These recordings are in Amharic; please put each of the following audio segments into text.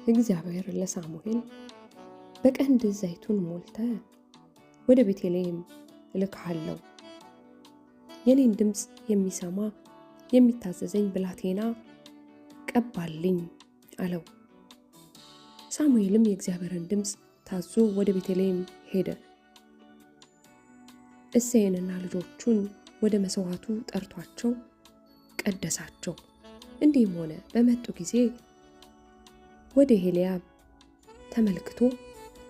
እግዚአብሔር ለሳሙኤል በቀንድ ዘይቱን ሞልተህ ወደ ቤተልሔም እልክሃለሁ፣ የኔን ድምፅ የሚሰማ የሚታዘዘኝ ብላቴና ቀባልኝ አለው። ሳሙኤልም የእግዚአብሔርን ድምፅ ታዞ ወደ ቤተልሔም ሄደ። እሴይንና ልጆቹን ወደ መሥዋዕቱ ጠርቷቸው ቀደሳቸው። እንዲህም ሆነ፣ በመጡ ጊዜ ወደ ኤልያብ ተመልክቶ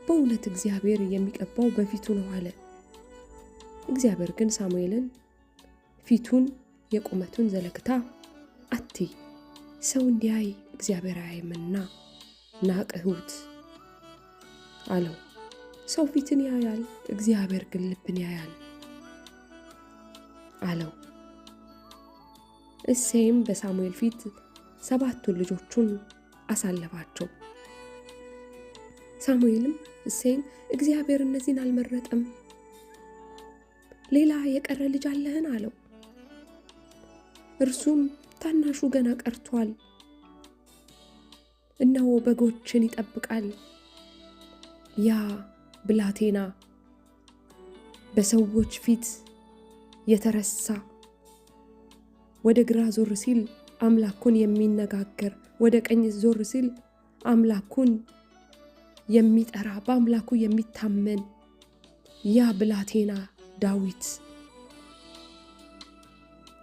በእውነት እግዚአብሔር የሚቀባው በፊቱ ነው አለ። እግዚአብሔር ግን ሳሙኤልን ፊቱን የቁመቱን ዘለግታ አትይ፣ ሰው እንዲያይ እግዚአብሔር አያይምና ናቅሁት አለው። ሰው ፊትን ያያል፣ እግዚአብሔር ግን ልብን ያያል አለው። እሴይም በሳሙኤል ፊት 7ቱን ልጆቹን አሳለፋቸው። ሳሙኤልም እሴይን እግዚአብሔር እነዚህን አልመረጠም፣ ሌላ የቀረ ልጅ አለህን አለው። እርሱም ታናሹ ገና ቀርቷል፣ እነሆ በጎችን ይጠብቃል። ያ ብላቴና በሰዎች ፊት የተረሳ ወደ ግራ ዞር ሲል አምላኩን የሚነጋገር፣ ወደ ቀኝ ዞር ሲል አምላኩን የሚጠራ፣ በአምላኩ የሚታመን ያ ብላቴና ዳዊት።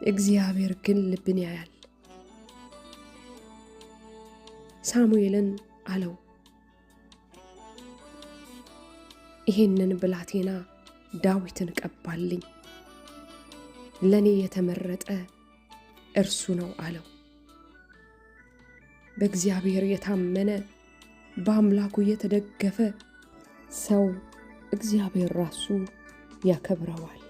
እግዚአብሔር ግን ልብን ያያል። ሳሙኤልን አለው፣ ይሄንን ብላቴና ዳዊትን ቀባልኝ፣ ለኔ የተመረጠ እርሱ ነው አለው። በእግዚአብሔር የታመነ በአምላኩ የተደገፈ ሰው እግዚአብሔር ራሱ ያከብረዋል።